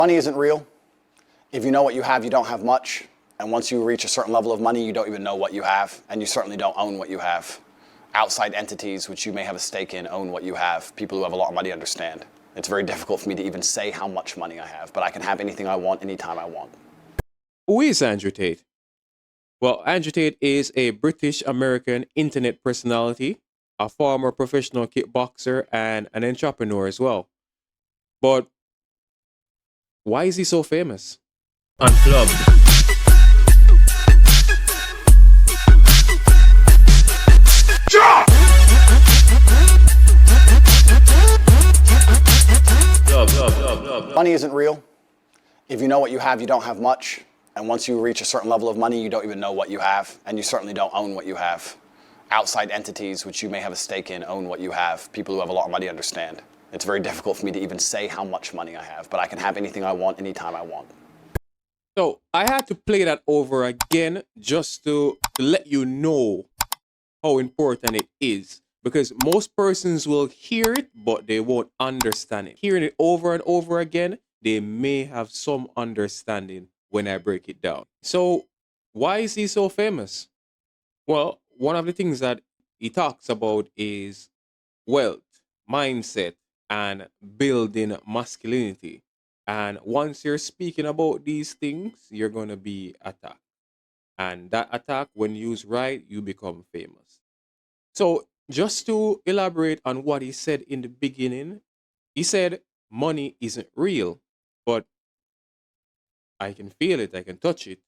Money isn't real. If you know what you have, you don't have much. And once you reach a certain level of money, you don't even know what you have. And you certainly don't own what you have. Outside entities, which you may have a stake in, own what you have. People who have a lot of money understand. It's very difficult for me to even say how much money I have, but I can have anything I want, anytime I want. Who is Andrew Tate? Well, Andrew Tate is a British-American internet personality, a former professional kickboxer, and an entrepreneur as well. But why is he so famous? Unplugged. Money isn't real. If you know what you have, you don't have much. And once you reach a certain level of money, you don't even know what you have. And you certainly don't own what you have. Outside entities, which you may have a stake in, own what you have. People who have a lot of money understand. It's very difficult for me to even say how much money I have, but I can have anything I want, anytime I want. So I had to play that over again just to let you know how important it is. Because most persons will hear it, but they won't understand it. Hearing it over and over again, they may have some understanding when I break it down. So why is he so famous? Well, one of the things that he talks about is wealth, mindset, and building masculinity. And once you're speaking about these things, you're going to be attacked. And that attack, when used right, you become famous. So just to elaborate on what he said in the beginning, he said money isn't real, but I can feel it, I can touch it.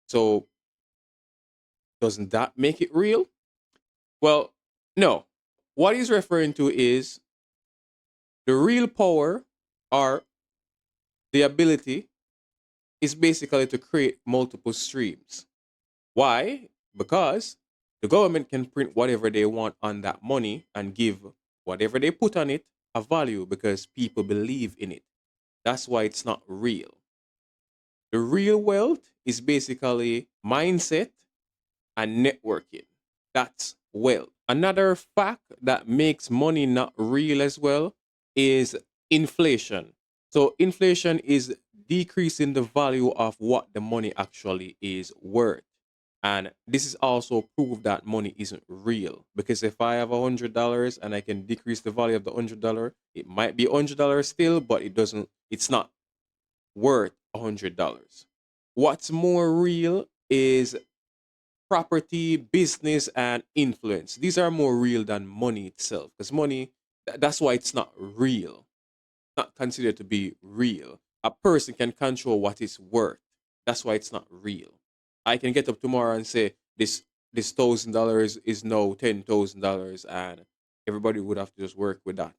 So doesn't that make it real? Well, no. What he's referring to is the real power or the ability is basically to create multiple streams. Why? Because the government can print whatever they want on that money and give whatever they put on it a value because people believe in it. That's why it's not real. The real wealth is basically mindset and networking. That's wealth. Another fact that makes money not real as well is inflation. So inflation is decreasing the value of what the money actually is worth. And this is also proof that money isn't real. Because if I have $100 and I can decrease the value of the $100, it might be $100 still, but it's not worth $100. What's more real is property, business, and influence. These are more real than money itself. Because money, that's why it's not real. Not considered to be real. A person can control what it's worth. That's why it's not real. I can get up tomorrow and say this $1,000 is now $10,000, and everybody would have to just work with that.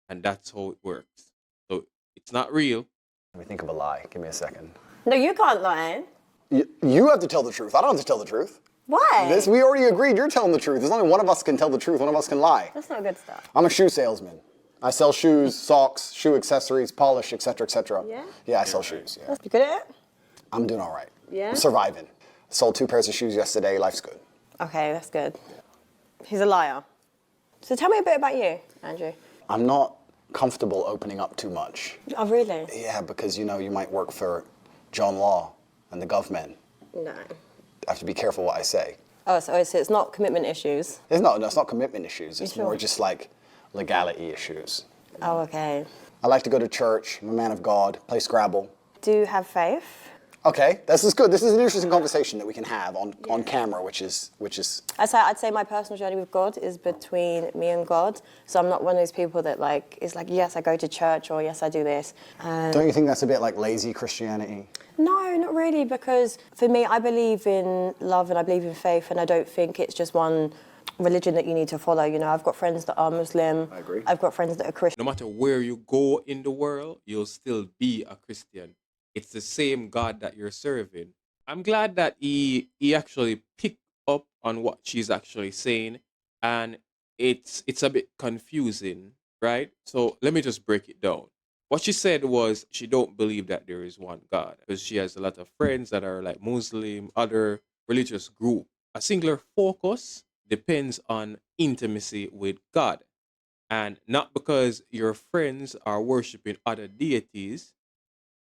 And that's how it works. So it's not real. Let me think of a lie. Give me a second. No, you can't lie. You have to tell the truth. I don't have to tell the truth. Why? We already agreed. You're telling the truth. There's only one of us can tell the truth. One of us can lie. That's not good stuff. I'm a shoe salesman. I sell shoes, socks, shoe accessories, polish, etc., etc. Yeah? Yeah, I sell shoes. Yeah. You good at it? I'm doing all right. Yeah? I'm surviving. Sold 2 pairs of shoes yesterday. Life's good. Okay, that's good. He's a liar. So tell me a bit about you, Andrew. I'm not comfortable opening up too much. Oh, really? Yeah, because you might work for John Law and the government. No. I have to be careful what I say. Oh, so it's not commitment issues? It's not commitment issues. It's sure? more just like legality issues. Oh, okay. I like to go to church. I'm a man of God. Play Scrabble. Do you have faith? Okay, this is good. This is an interesting conversation that we can have on camera, which is. I'd say my personal journey with God is between me and God. So I'm not one of those people that is like, yes, I go to church, or yes, I do this. Don't you think that's a bit like lazy Christianity? No, not really, because for me, I believe in love and I believe in faith, and I don't think it's just one religion that you need to follow. I've got friends that are Muslim. I agree. I've got friends that are Christian. No matter where you go in the world, you'll still be a Christian. It's the same God that you're serving. I'm glad that he actually picked up on what she's actually saying, and it's a bit confusing, right? So let me just break it down. What she said was she don't believe that there is one God, because she has a lot of friends that are like Muslim, other religious group. A singular focus depends on intimacy with God. And not because your friends are worshiping other deities,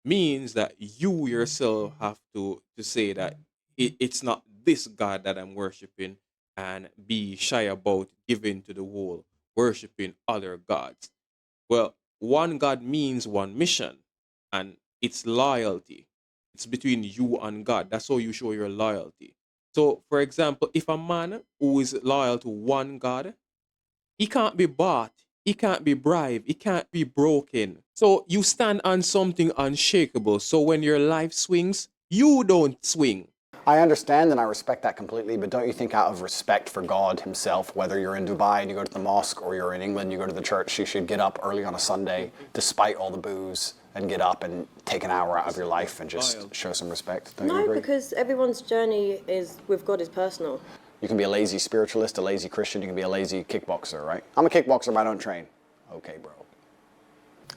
means that you yourself have to say that it's not this God that I'm worshiping, and be shy about giving to the world, worshiping other gods. Well, one God means one mission, and it's loyalty. It's between you and God. That's how you show your loyalty. So, for example, if a man who is loyal to one God, he can't be bought, he can't be bribed, he can't be broken. So you stand on something unshakable. So when your life swings, you don't swing. I understand and I respect that completely, but don't you think out of respect for God himself, whether you're in Dubai and you go to the mosque or you're in England, you go to the church, you should get up early on a Sunday, despite all the booze, and get up and take an hour out of your life and just show some respect? Don't you No, agree? because everyone's journey with God is personal. You can be a lazy spiritualist, a lazy Christian, you can be a lazy kickboxer, right? I'm a kickboxer, but I don't train. Okay, bro.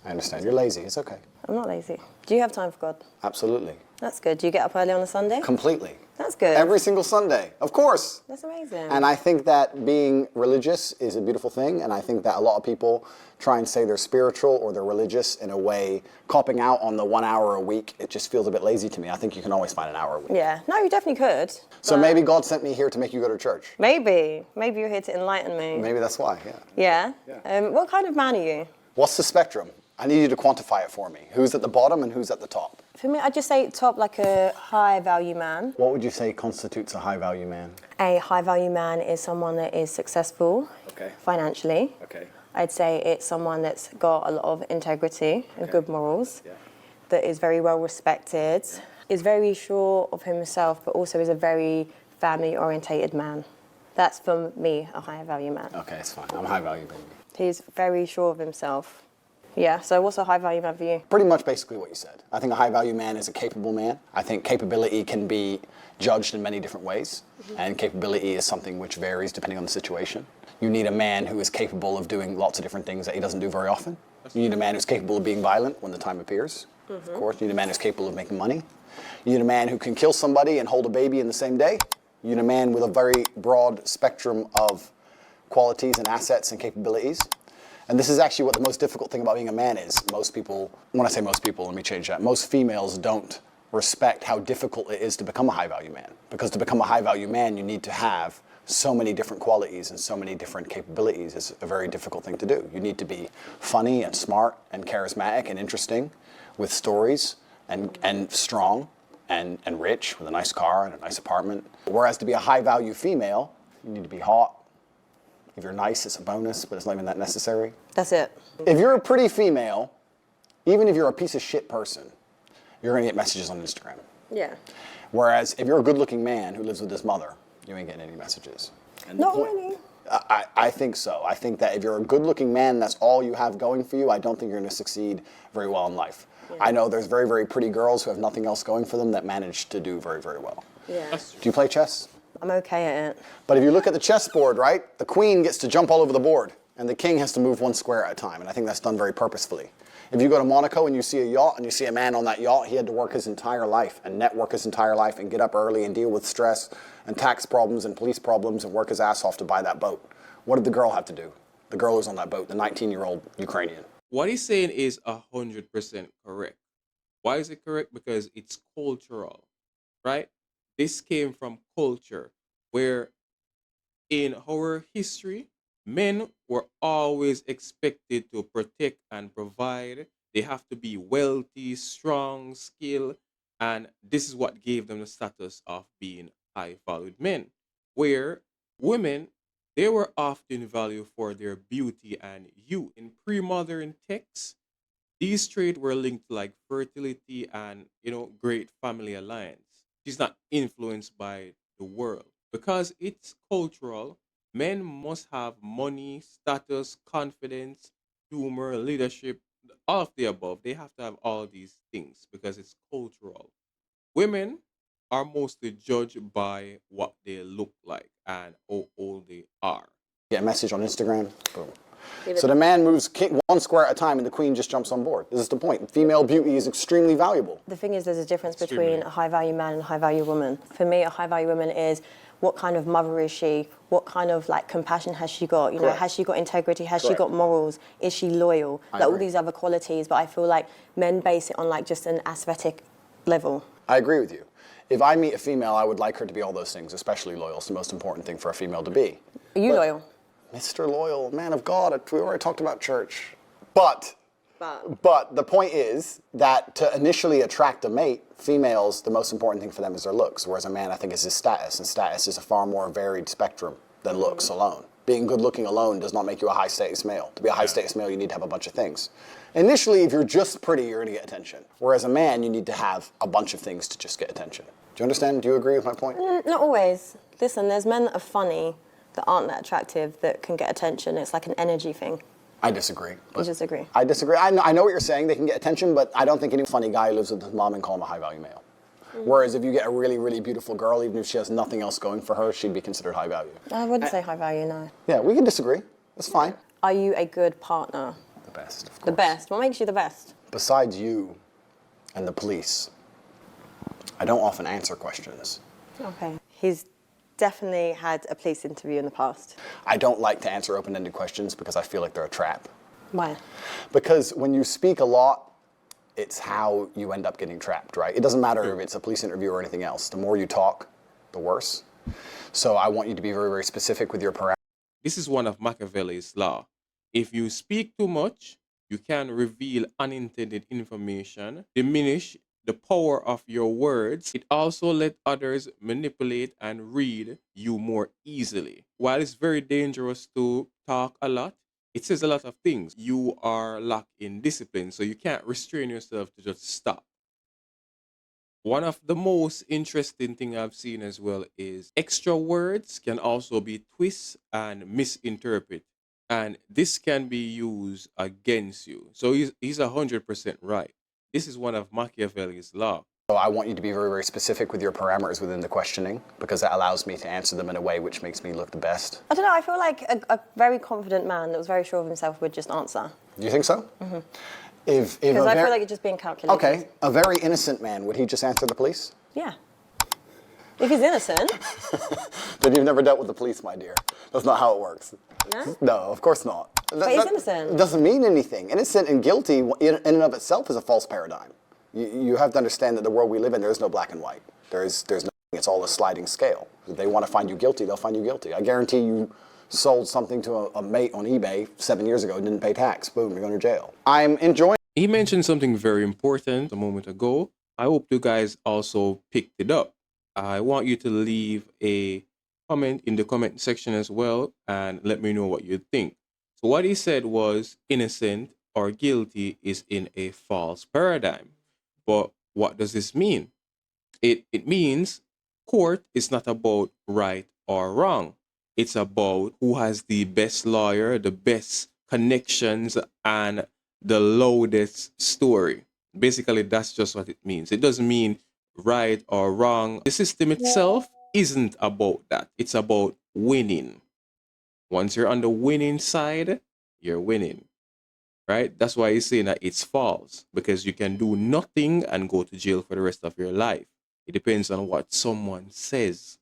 I understand. You're lazy. It's okay. I'm not lazy. Do you have time for God? Absolutely. That's good. Do you get up early on a Sunday? Completely. That's good. Every single Sunday. Of course. That's amazing. And I think that being religious is a beautiful thing, and I think that a lot of people try and say they're spiritual or they're religious in a way, copping out on the 1 hour a week. It just feels a bit lazy to me. I think you can always find an hour a week. Yeah. No, you definitely could. So maybe God sent me here to make you go to church. Maybe. Maybe you're here to enlighten me. Maybe that's why, yeah. Yeah? What kind of man are you? What's the spectrum? I need you to quantify it for me. Who's at the bottom and who's at the top? For me, I'd just say top, like a high value man. What would you say constitutes a high value man? A high value man is someone that is successful financially. Okay. I'd say it's someone that's got a lot of integrity and good morals, that is very well respected, is very sure of himself, but also is a very family orientated man. That's, for me, a high value man. Okay, it's fine. I'm a high value baby. He's very sure of himself. Yeah, so what's a high value man for you? Pretty much basically what you said. I think a high value man is a capable man. I think capability can be judged in many different ways, and capability is something which varies depending on the situation. You need a man who is capable of doing lots of different things that he doesn't do very often. You need a man who's capable of being violent when the time appears. Of course, you need a man who's capable of making money. You need a man who can kill somebody and hold a baby in the same day. You need a man with a very broad spectrum of qualities and assets and capabilities. And this is actually what the most difficult thing about being a man is. Most people, when I say most people, let me change that. Most females don't respect how difficult it is to become a high value man. Because to become a high value man, you need to have so many different qualities and so many different capabilities. It's a very difficult thing to do. You need to be funny and smart and charismatic and interesting with stories and strong and rich with a nice car and a nice apartment. Whereas to be a high value female, you need to be hot. If you're nice, it's a bonus, but it's not even that necessary. That's it. If you're a pretty female, even if you're a piece of shit person, you're gonna get messages on Instagram. Yeah. Whereas if you're a good-looking man who lives with his mother, you ain't getting any messages. And Not really. I think so. I think that if you're a good-looking man, that's all you have going for you, I don't think you're gonna succeed very well in life. Yeah. I know there's very, very pretty girls who have nothing else going for them that manage to do very, very well. Yeah. Do you play chess? I'm okay at it. But if you look at the chessboard, right, the queen gets to jump all over the board, and the king has to move one square at a time, and I think that's done very purposefully. If you go to Monaco and you see a yacht, and you see a man on that yacht, he had to work his entire life, and network his entire life, and get up early, and deal with stress, and tax problems, and police problems, and work his ass off to buy that boat. What did the girl have to do? The girl who's on that boat, the 19-year-old Ukrainian. What he's saying is 100% correct. Why is it correct? Because it's cultural, right? This came from culture, where in our history, men were always expected to protect and provide. They have to be wealthy, strong, skilled, and this is what gave them the status of being high-valued men. Where women, they were often valued for their beauty and youth. In pre-modern texts, these traits were linked to like fertility and, great family alliance. She's not influenced by the world. Because it's cultural, men must have money, status, confidence, humor, leadership, all of the above. They have to have all these things because it's cultural. Women are mostly judged by what they look like and how old they are. Get a message on Instagram, boom. So the man moves one square at a time and the queen just jumps on board. This is the point. Female beauty is extremely valuable. The thing is, there's a difference between a high-value man and a high-value woman. For me, a high-value woman is what kind of mother is she? What kind of like compassion has she got? You know, Correct. has she got integrity? Has she Correct. got morals? Is she loyal? I Like all agree. these other qualities. But I feel like men base it on like just an aesthetic level. I agree with you. If I meet a female, I would like her to be all those things, especially loyal. It's the most important thing for a female to be. Are you loyal? Mr. Loyal, man of God, we already talked about church. But the point is that to initially attract a mate, females, the most important thing for them is their looks, whereas a man, I think, is his status, and status is a far more varied spectrum than looks alone. Being good looking alone does not make you a high status male. To be a high status male, you need to have a bunch of things. Initially, if you're just pretty, you're gonna get attention. Whereas a man, you need to have a bunch of things to just get attention. Do you understand? Do you agree with my point? Not always. Listen, there's men that are funny that aren't that attractive that can get attention. It's like an energy thing. I disagree. You disagree? I disagree. I know what you're saying. They can get attention, but I don't think any funny guy lives with his mom and call him a high-value male. Whereas if you get a really, really beautiful girl, even if she has nothing else going for her, she'd be considered high value. I wouldn't say high value, no. Yeah, we can disagree. That's fine. Are you a good partner? The best, of course. The best. What makes you the best? Besides you and the police, I don't often answer questions. Okay. He's definitely had a police interview in the past. I don't like to answer open-ended questions because I feel like they're a trap. Why? Because when you speak a lot, it's how you end up getting trapped, right? It doesn't matter if it's a police interview or anything else. The more you talk, the worse. So I want you to be very, very specific with your parameters. This is one of Machiavelli's law. If you speak too much, you can reveal unintended information, diminish the power of your words. It also let others manipulate and read you more easily. While it's very dangerous to talk a lot, it says a lot of things. You are locked in discipline, so you can't restrain yourself to just stop. One of the most interesting thing I've seen as well is extra words can also be twist and misinterpret. And this can be used against you. So he's 100% right. This is one of Machiavelli's law. So I want you to be very, very specific with your parameters within the questioning because that allows me to answer them in a way which makes me look the best. I don't know, I feel like a very confident man that was very sure of himself would just answer. Do you think so? Mm-hmm. Because I feel like it's just being calculated. Okay, a very innocent man, would he just answer the police? Yeah. If he's innocent. Then you've never dealt with the police, my dear. That's not how it works. No? No, of course not. But he's innocent. It doesn't mean anything. Innocent and guilty in and of itself is a false paradigm. You have to understand that the world we live in, there is no black and white. There's no, it's all a sliding scale. If they want to find you guilty, they'll find you guilty. I guarantee you sold something to a mate on eBay 7 years ago and didn't pay tax. Boom, you're going to jail. I'm enjoying. He mentioned something very important a moment ago. I hope you guys also picked it up. I want you to leave a comment in the comment section as well and let me know what you think. So what he said was innocent or guilty is in a false paradigm. But what does this mean? It means court is not about right or wrong. It's about who has the best lawyer, the best connections, and the loudest story. Basically, that's just what it means. It doesn't mean right or wrong. The system itself isn't about that. It's about winning. Once you're on the winning side, you're winning. Right? That's why he's saying that it's false, because you can do nothing and go to jail for the rest of your life. It depends on what someone says.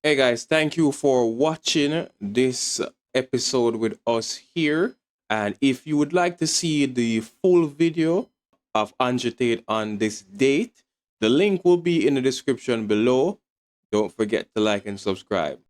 Hey guys, thank you for watching this episode with us here. And if you would like to see the full video of Andrew Tate on this date, the link will be in the description below. Don't forget to like and subscribe.